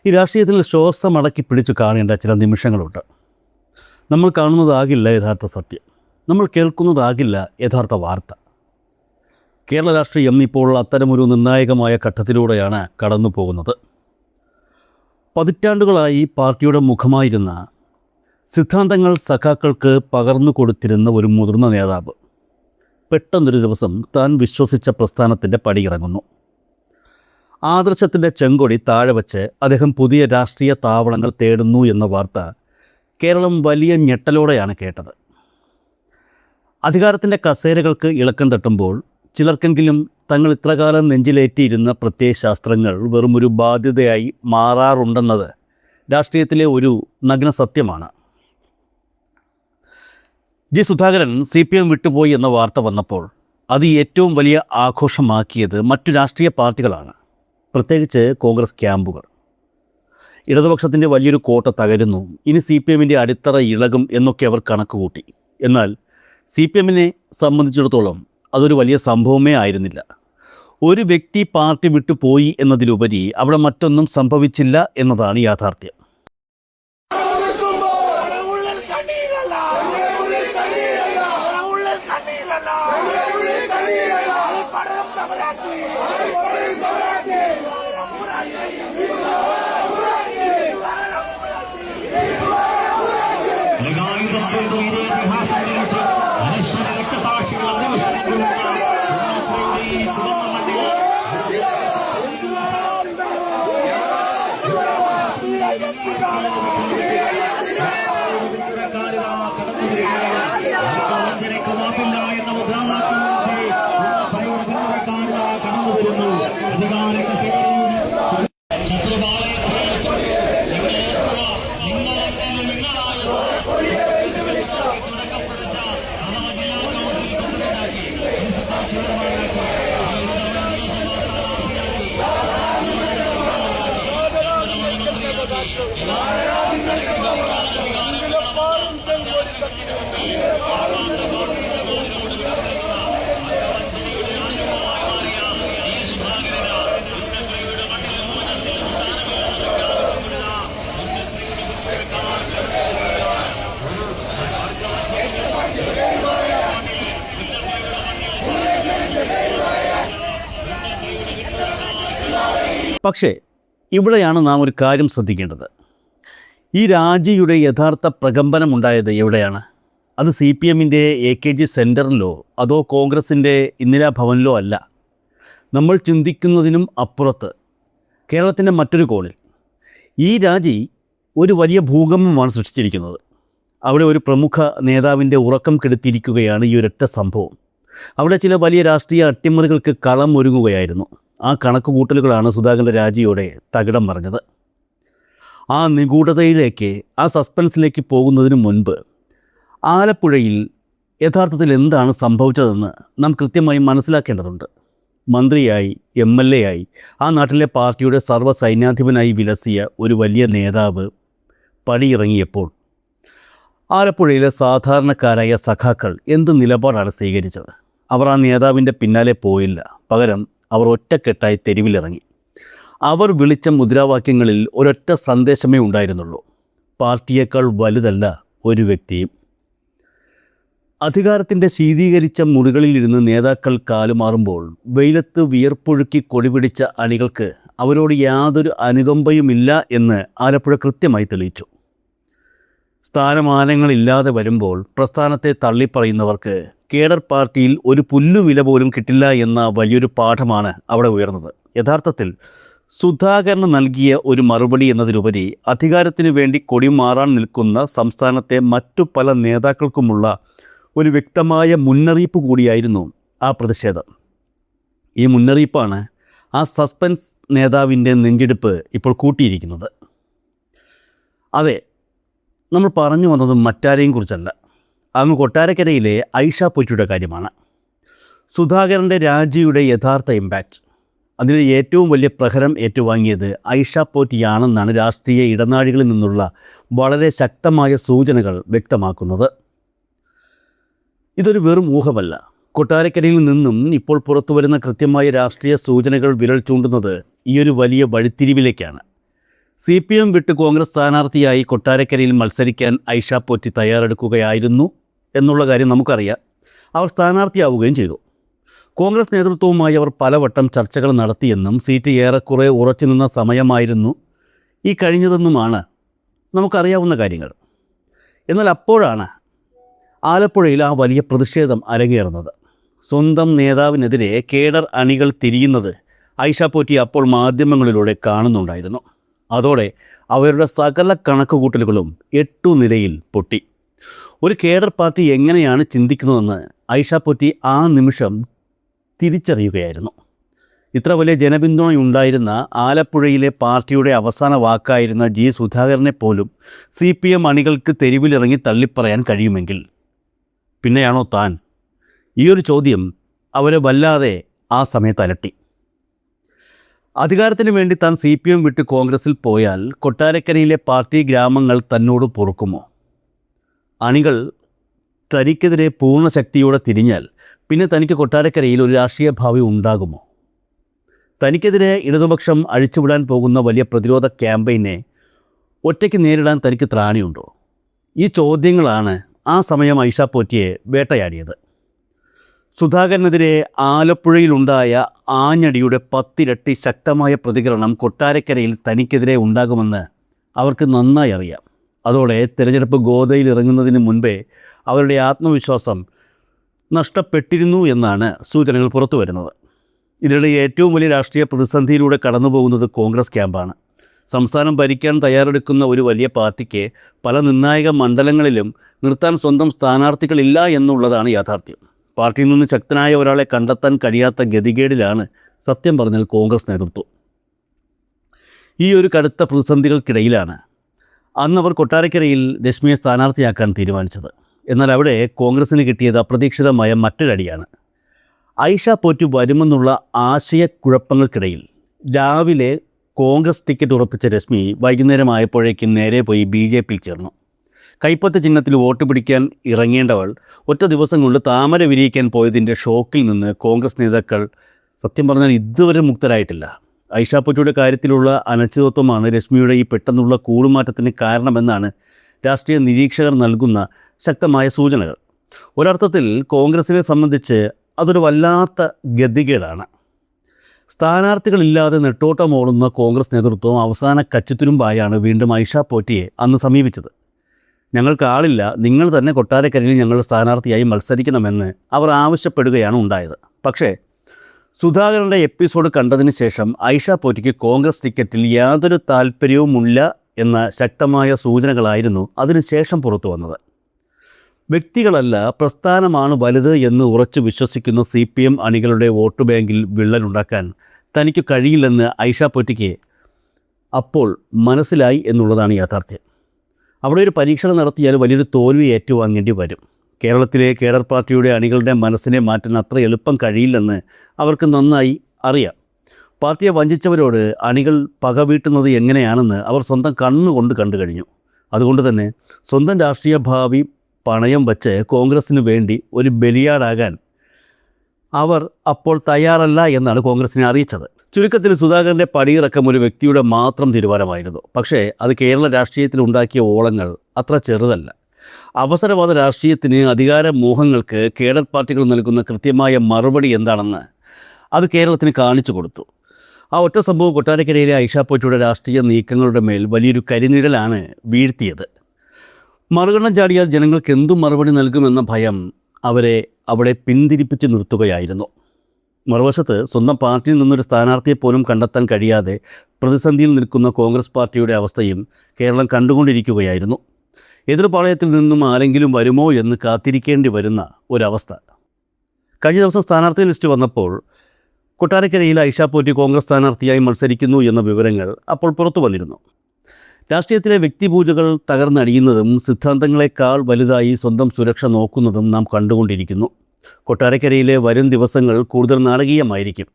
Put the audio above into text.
ഈ രാഷ്ട്രീയത്തിൽ ശ്വാസമടക്കി പിടിച്ചു കാണേണ്ട ചില നിമിഷങ്ങളുണ്ട്. നമ്മൾ കാണുന്നതാകില്ല യഥാർത്ഥ സത്യം, നമ്മൾ കേൾക്കുന്നതാകില്ല യഥാർത്ഥ വാർത്ത. കേരള രാഷ്ട്രീയം ഇപ്പോൾ അത്തരമൊരു നിർണായകമായ ഘട്ടത്തിലൂടെയാണ് കടന്നു പോകുന്നത്. പതിറ്റാണ്ടുകളായി പാർട്ടിയുടെ മുഖമായിരുന്ന സിദ്ധാന്തങ്ങൾ സഖാക്കൾക്ക് പകർന്നു കൊടുത്തിരുന്ന ഒരു മുതിർന്ന നേതാവ് പെട്ടെന്നൊരു ദിവസം താൻ വിശ്വസിച്ച പ്രസ്ഥാനത്തിൻ്റെ പടിയിറങ്ങുന്നു. ആദർശത്തിൻ്റെ ചെങ്കൊടി താഴെ വച്ച് അദ്ദേഹം പുതിയ രാഷ്ട്രീയ താവളങ്ങൾ തേടുന്നു എന്ന വാർത്ത കേരളം വലിയ ഞെട്ടലോടെയാണ് കേട്ടത്. അധികാരത്തിൻ്റെ കസേരകൾക്ക് ഇളക്കം തട്ടുമ്പോൾ ചിലർക്കെങ്കിലും തങ്ങൾ ഇത്രകാലം നെഞ്ചിലേറ്റിയിരുന്ന പ്രത്യയശാസ്ത്രങ്ങൾ വെറുമൊരു ബാധ്യതയായി മാറാറുണ്ടെന്നത് രാഷ്ട്രീയത്തിലെ ഒരു നഗ്ന സത്യമാണ്. ജി സുധാകരൻ CPM വിട്ടുപോയി എന്ന വാർത്ത വന്നപ്പോൾ അത് ഏറ്റവും വലിയ ആഘോഷമാക്കിയത് മറ്റു രാഷ്ട്രീയ പാർട്ടികളാണ്, പ്രത്യേകിച്ച് കോൺഗ്രസ് ക്യാമ്പുകൾ. ഇടതുപക്ഷത്തിൻ്റെ വലിയൊരു കോട്ട തകരുന്നു, ഇനി CPMൻ്റെ അടിത്തറ ഇളകും എന്നൊക്കെ അവർ കണക്കുകൂട്ടി. എന്നാൽ CPMനെ സംബന്ധിച്ചിടത്തോളം അതൊരു വലിയ സംഭവമേ ആയിരുന്നില്ല. ഒരു വ്യക്തി പാർട്ടി വിട്ടുപോയി എന്നതിലുപരി അവിടെ മറ്റൊന്നും സംഭവിച്ചില്ല എന്നതാണ് യാഥാർത്ഥ്യം. പക്ഷേ ഇവിടെയാണ് നാം ഒരു കാര്യം ശ്രദ്ധിക്കേണ്ടത്. ഈ രാജിയുടെ യഥാർത്ഥ പ്രകമ്പനമുണ്ടായത് എവിടെയാണ്? അത് CPMൻ്റെ AKG സെൻറ്ററിലോ അതോ കോൺഗ്രസിൻ്റെ ഇന്ദിരാഭവനിലോ അല്ല. നമ്മൾ ചിന്തിക്കുന്നതിനും അപ്പുറത്ത് കേരളത്തിൻ്റെ മറ്റൊരു കോണിൽ ഈ രാജി ഒരു വലിയ ഭൂകമ്പമാണ് സൃഷ്ടിച്ചിരിക്കുന്നത്. അവിടെ ഒരു പ്രമുഖ നേതാവിൻ്റെ ഉറക്കം കെടുത്തിയിരിക്കുകയാണ് ഈ ഒരൊറ്റ സംഭവം. അവിടെ ചില വലിയ രാഷ്ട്രീയ അട്ടിമറികൾക്ക് കളം ഒരുങ്ങുകയായിരുന്നു. ആ കണക്കുകൂട്ടലുകളാണ് സുധാകരൻ്റെ രാജിയോടെ തകിടം മറിഞ്ഞത്. ആ നിഗൂഢതയിലേക്ക്, ആ സസ്പെൻസിലേക്ക് പോകുന്നതിന് മുൻപ് ആലപ്പുഴയിൽ യഥാർത്ഥത്തിൽ എന്താണ് സംഭവിച്ചതെന്ന് നാം കൃത്യമായി മനസ്സിലാക്കേണ്ടതുണ്ട്. മന്ത്രിയായി, MLA ആയി, ആ നാട്ടിലെ പാർട്ടിയുടെ സർവ്വസൈന്യാധിപനായി വിലസിയ ഒരു വലിയ നേതാവ് പടിയിറങ്ങിയപ്പോൾ ആലപ്പുഴയിലെ സാധാരണക്കാരായ സഖാക്കൾ എന്ത് നിലപാടാണ് സ്വീകരിച്ചത്? അവർ ആ നേതാവിൻ്റെ പിന്നാലെ പോയില്ല. പകരം അവർ ഒറ്റക്കെട്ടായി തെരുവിലിറങ്ങി. അവർ വിളിച്ച മുദ്രാവാക്യങ്ങളിൽ ഒരൊറ്റ സന്ദേശമേ ഉണ്ടായിരുന്നുള്ളൂ: പാർട്ടിയേക്കാൾ വലുതല്ല ഒരു വ്യക്തിയും. അധികാരത്തിൻ്റെ ശീതീകരിച്ച മുറികളിലിരുന്ന് നേതാക്കൾ കാലുമാറുമ്പോൾ വെയിലത്ത് വിയർപ്പൊഴുക്കി കൊടിപിടിച്ച അണികൾക്ക് അവരോട് യാതൊരു അനുകമ്പയുമില്ല എന്ന് ആലപ്പുഴ കൃത്യമായി തെളിയിച്ചു. സ്ഥാനമാനങ്ങളില്ലാതെ വരുമ്പോൾ പ്രസ്ഥാനത്തെ തള്ളിപ്പറയുന്നവർക്ക് കേഡർ പാർട്ടിയിൽ ഒരു പുല്ലുവില പോലും കിട്ടില്ല എന്ന വലിയൊരു പാഠമാണ് അവിടെ ഉയർന്നത്. യഥാർത്ഥത്തിൽ സുധാകരന് നൽകിയ ഒരു മറുപടി എന്നതിലുപരി അധികാരത്തിനു വേണ്ടി കൊടിമാറാൻ നിൽക്കുന്ന സംസ്ഥാനത്തെ മറ്റു പല നേതാക്കൾക്കുമുള്ള ഒരു വ്യക്തമായ മുന്നറിയിപ്പ് കൂടിയായിരുന്നു ആ പ്രതിഷേധം. ഈ മുന്നറിയിപ്പാണ് ആ സസ്പെൻസ് നേതാവിൻ്റെ നെഞ്ചെടുപ്പ് ഇപ്പോൾ കൂട്ടിയിരിക്കുന്നത്. അതെ, നമ്മൾ പറഞ്ഞു വന്നത് മറ്റാരെയും കുറിച്ചല്ല, അങ്ങ് കൊട്ടാരക്കരയിലെ ഐഷ പോറ്റിയുടെ കാര്യമാണ്. സുധാകരൻ്റെ രാജിയുടെ യഥാർത്ഥ ഇമ്പാക്റ്റ്, അതിന് ഏറ്റവും വലിയ പ്രഹരം ഏറ്റുവാങ്ങിയത് ഐഷ പോറ്റിയാണെന്നാണ് രാഷ്ട്രീയ ഇടനാഴികളിൽ നിന്നുള്ള വളരെ ശക്തമായ സൂചനകൾ വ്യക്തമാക്കുന്നത്. ഇതൊരു വെറും ഊഹമല്ല. കൊട്ടാരക്കരയിൽ നിന്നും ഇപ്പോൾ പുറത്തു വരുന്ന കൃത്യമായ രാഷ്ട്രീയ സൂചനകൾ വിരൽ ചൂണ്ടുന്നത് ഈയൊരു വലിയ വഴിത്തിരിവിലേക്കാണ്. CPM വിട്ട് കോൺഗ്രസ് സ്ഥാനാർത്ഥിയായി കൊട്ടാരക്കരയിൽ മത്സരിക്കാൻ ഐഷ പോറ്റി തയ്യാറെടുക്കുകയായിരുന്നു എന്നുള്ള കാര്യം നമുക്കറിയാം. അവർ സ്ഥാനാർത്ഥിയാവുകയും ചെയ്തു. കോൺഗ്രസ് നേതൃത്വവുമായി അവർ പലവട്ടം ചർച്ചകൾ നടത്തിയെന്നും സീറ്റ് ഏറെക്കുറെ ഉറച്ചു നിന്ന സമയമായിരുന്നു ഈ കഴിഞ്ഞതെന്നുമാണ് നമുക്കറിയാവുന്ന കാര്യങ്ങൾ. എന്നാൽ അപ്പോഴാണ് ആലപ്പുഴയിൽ ആ വലിയ പ്രതിഷേധം അരങ്ങേറുന്നത്. സ്വന്തം നേതാവിനെതിരെ കേഡർ അണികൾ തിരിയുന്നത് ഐഷ പോറ്റി അപ്പോൾ മാധ്യമങ്ങളിലൂടെ കാണുന്നുണ്ടായിരുന്നു. അതോടെ അവരുടെ സകല കണക്കുകൂട്ടലുകളും 8 നിലയിൽ പൊട്ടി. ഒരു കേഡർ പാർട്ടി എങ്ങനെയാണ് ചിന്തിക്കുന്നതെന്ന് ഐഷ പോറ്റി ആ നിമിഷം തിരിച്ചറിയുകയായിരുന്നു. ഇത്ര വലിയ ജനപിന്തുണയുണ്ടായിരുന്ന ആലപ്പുഴയിലെ പാർട്ടിയുടെ അവസാന വാക്കായിരുന്ന ജി സുധാകരനെ പോലും CPM അണികൾക്ക് തെരുവിലിറങ്ങി തള്ളിപ്പറയാൻ കഴിയുമെങ്കിൽ പിന്നെയാണോ താൻ? ഈയൊരു ചോദ്യം അവരെ വല്ലാതെ ആ സമയത്ത് അലട്ടി. അധികാരത്തിന് വേണ്ടി താൻ CPM വിട്ട് കോൺഗ്രസിൽ പോയാൽ കൊട്ടാരക്കരയിലെ പാർട്ടി ഗ്രാമങ്ങൾ തന്നോട് പൊറുക്കുമോ? അണികൾ തനിക്കെതിരെ പൂർണ്ണ ശക്തിയോടെ തിരിഞ്ഞാൽ പിന്നെ തനിക്ക് കൊട്ടാരക്കരയിൽ ഒരു രാഷ്ട്രീയ ഭാവി ഉണ്ടാകുമോ? തനിക്കെതിരെ ഇടതുപക്ഷം അഴിച്ചുവിടാൻ പോകുന്ന വലിയ പ്രതിരോധ ക്യാമ്പയിനെ ഒറ്റയ്ക്ക് നേരിടാൻ തനിക്ക് ത്രാണിയുണ്ടോ? ഈ ചോദ്യങ്ങളാണ് ആ സമയം ഐഷ പോറ്റിയെ വേട്ടയാടിയത്. സുധാകരനെതിരെ ആലപ്പുഴയിലുണ്ടായ ആഞ്ഞടിയുടെ 10 ഇരട്ടി ശക്തമായ പ്രതികരണം കൊട്ടാരക്കരയിൽ തനിക്കെതിരെ ഉണ്ടാകുമെന്ന് അവർക്ക് നന്നായി അറിയാം. അതോടെ തിരഞ്ഞെടുപ്പ് ഗോതയിൽ ഇറങ്ങുന്നതിന് മുൻപേ അവരുടെ ആത്മവിശ്വാസം നഷ്ടപ്പെട്ടിരുന്നു എന്നാണ് സൂചനകൾ പുറത്തു വരുന്നത്. ഇതിനിടെ ഏറ്റവും വലിയ രാഷ്ട്രീയ പ്രതിസന്ധിയിലൂടെ കടന്നുപോകുന്നത് കോൺഗ്രസ് ക്യാമ്പാണ്. സംസ്ഥാനം ഭരിക്കാൻ തയ്യാറെടുക്കുന്ന ഒരു വലിയ പാർട്ടിക്ക് പല നിർണായക മണ്ഡലങ്ങളിലും നിർത്താൻ സ്വന്തം സ്ഥാനാർത്ഥികളില്ല എന്നുള്ളതാണ് യാഥാർത്ഥ്യം. പാർട്ടിയിൽ നിന്ന് ശക്തനായ ഒരാളെ കണ്ടെത്താൻ കഴിയാത്ത ഗതികേടിലാണ് സത്യം പറഞ്ഞാൽ കോൺഗ്രസ് നേതൃത്വം. ഈ ഒരു കടുത്ത പ്രതിസന്ധികൾക്കിടയിലാണ് അന്ന് അവർ കൊട്ടാരക്കരയിൽ രശ്മിയെ സ്ഥാനാർത്ഥിയാക്കാൻ തീരുമാനിച്ചത്. എന്നാൽ അവിടെ കോൺഗ്രസിന് കിട്ടിയത് അപ്രതീക്ഷിതമായ മറ്റൊരടിയാണ്. ഐഷ പോറ്റി വരുമെന്നുള്ള ആശയക്കുഴപ്പങ്ങൾക്കിടയിൽ രാവിലെ കോൺഗ്രസ് ടിക്കറ്റ് ഉറപ്പിച്ച രശ്മി വൈകുന്നേരമായപ്പോഴേക്കും നേരെ പോയി BJPയിൽ ചേർന്നു. കൈപ്പത്ത് ചിഹ്നത്തിൽ വോട്ട് പിടിക്കാൻ ഇറങ്ങേണ്ടവൾ ഒറ്റ ദിവസം കൊണ്ട് താമര വിരിയിക്കാൻ പോയതിൻ്റെ ഷോക്കിൽ നിന്ന് കോൺഗ്രസ് നേതാക്കൾ സത്യം പറഞ്ഞാൽ ഇതുവരെ മുക്തരായിട്ടില്ല. ഐഷ പോറ്റിയുടെ കാര്യത്തിലുള്ള അനിശ്ചിതത്വമാണ് രശ്മിയുടെ ഈ പെട്ടെന്നുള്ള കൂടുമാറ്റത്തിന് കാരണമെന്നാണ് രാഷ്ട്രീയ നിരീക്ഷകർ നൽകുന്ന ശക്തമായ സൂചനകൾ. ഒരർത്ഥത്തിൽ കോൺഗ്രസിനെ സംബന്ധിച്ച് അതൊരു വല്ലാത്ത ഗതികേടാണ്. സ്ഥാനാർത്ഥികളില്ലാതെ നെട്ടോട്ടമോടുന്ന കോൺഗ്രസ് നേതൃത്വം അവസാന കച്ചിത്തുരുമ്പായാണ് വീണ്ടും ഐഷ പോറ്റിയെ അന്ന് സമീപിച്ചത്. ഞങ്ങൾക്ക് ആളില്ല, നിങ്ങൾ തന്നെ കൊട്ടാരക്കരയിൽ ഞങ്ങളുടെ സ്ഥാനാർത്ഥിയായി മത്സരിക്കണമെന്ന് അവർ ആവശ്യപ്പെടുകയാണ് ഉണ്ടായത്. പക്ഷേ സുധാകരൻ്റെ എപ്പിസോഡ് കണ്ടതിന് ശേഷം ഐഷ പോറ്റിക്ക് കോൺഗ്രസ് ടിക്കറ്റിൽ യാതൊരു താല്പര്യവുമില്ല എന്ന ശക്തമായ സൂചനകളായിരുന്നു അതിനുശേഷം പുറത്തു വന്നത്. വ്യക്തികളല്ല, പ്രസ്ഥാനമാണ് വലുത് എന്ന് ഉറച്ചു വിശ്വസിക്കുന്ന CPM അണികളുടെ വോട്ട് ബാങ്കിൽ വിള്ളലുണ്ടാക്കാൻ തനിക്ക് കഴിയില്ലെന്ന് ഐഷ പോറ്റിക്ക് അപ്പോൾ മനസ്സിലായി എന്നുള്ളതാണ് യാഥാർത്ഥ്യം. അവിടെ ഒരു പരീക്ഷണം നടത്തിയാൽ വലിയൊരു തോൽവി ഏറ്റുവാങ്ങേണ്ടി വരും. കേരളത്തിലെ കേഡർ പാർട്ടിയുടെ അണികളുടെ മനസ്സിനെ മാറ്റാൻ അത്ര എളുപ്പം കഴിയില്ലെന്ന് അവർക്ക് നന്നായി അറിയാം. പാർട്ടിയെ വഞ്ചിച്ചവരോട് അണികൾ പകവീട്ടുന്നത് എങ്ങനെയാണെന്ന് അവർ സ്വന്തം കണ്ണുകൊണ്ട് കണ്ടു കഴിഞ്ഞു. അതുകൊണ്ട് തന്നെ സ്വന്തം രാഷ്ട്രീയ ഭാവി പണയം വച്ച് കോൺഗ്രസ്സിന് വേണ്ടി ഒരു ബലിയാടാകാൻ അവർ അപ്പോൾ തയ്യാറല്ല എന്നാണ് കോൺഗ്രസിനെ അറിയിച്ചത്. ചുരുക്കത്തിൽ സുധാകരൻ്റെ പടിയിറക്കം ഒരു വ്യക്തിയുടെ മാത്രം തീരുമാനമായിരുന്നു. പക്ഷേ അത് കേരള രാഷ്ട്രീയത്തിൽ ഉണ്ടാക്കിയ ഓളങ്ങൾ അത്ര ചെറുതല്ല. അവസരവാദ രാഷ്ട്രീയത്തിന്, അധികാര മോഹങ്ങൾക്ക് കേഡർ പാർട്ടികൾ നൽകുന്ന കൃത്യമായ മറുപടി എന്താണെന്ന് അത് കേരളത്തിന് കാണിച്ചു കൊടുത്തു. ആ ഒറ്റ സംഭവം കൊട്ടാരക്കരയിലെ ഐഷ പോറ്റിയുടെ രാഷ്ട്രീയ നീക്കങ്ങളുടെ മേൽ വലിയൊരു കരിനിഴലാണ് വീഴ്ത്തിയത്. മറുകണ്ണം ചാടിയാൽ ജനങ്ങൾക്ക് എന്തു മറുപടി നൽകുമെന്ന ഭയം അവരെ അവിടെ പിന്തിരിപ്പിച്ച് നിർത്തുകയായിരുന്നു. മറുവശത്ത് സ്വന്തം പാർട്ടിയിൽ നിന്നൊരു സ്ഥാനാർത്ഥിയെ പോലും കണ്ടെത്താൻ കഴിയാതെ പ്രതിസന്ധിയിൽ നിൽക്കുന്ന കോൺഗ്രസ് പാർട്ടിയുടെ അവസ്ഥയും കേരളം കണ്ടുകൊണ്ടിരിക്കുകയായിരുന്നു. എതിർപാളയത്തിൽ നിന്നും ആരെങ്കിലും വരുമോ എന്ന് കാത്തിരിക്കേണ്ടി വരുന്ന ഒരവസ്ഥ. കഴിഞ്ഞ ദിവസം സ്ഥാനാർത്ഥി ലിസ്റ്റ് വന്നപ്പോൾ കൊട്ടാരക്കരയിൽ ഐഷ പോറ്റി കോൺഗ്രസ് സ്ഥാനാർത്ഥിയായി മത്സരിക്കുന്നു എന്ന വിവരങ്ങൾ അപ്പോൾ പുറത്തു വന്നിരുന്നു. രാഷ്ട്രീയത്തിലെ വ്യക്തിപൂജകൾ തകർന്നടിയുന്നതും സിദ്ധാന്തങ്ങളെക്കാൾ വലുതായി സ്വന്തം സുരക്ഷ നോക്കുന്നതും നാം കണ്ടുകൊണ്ടിരിക്കുന്നു. കൊട്ടാരക്കരയിലെ വരും ദിവസങ്ങൾ കൂടുതൽ നാടകീയമായിരിക്കും.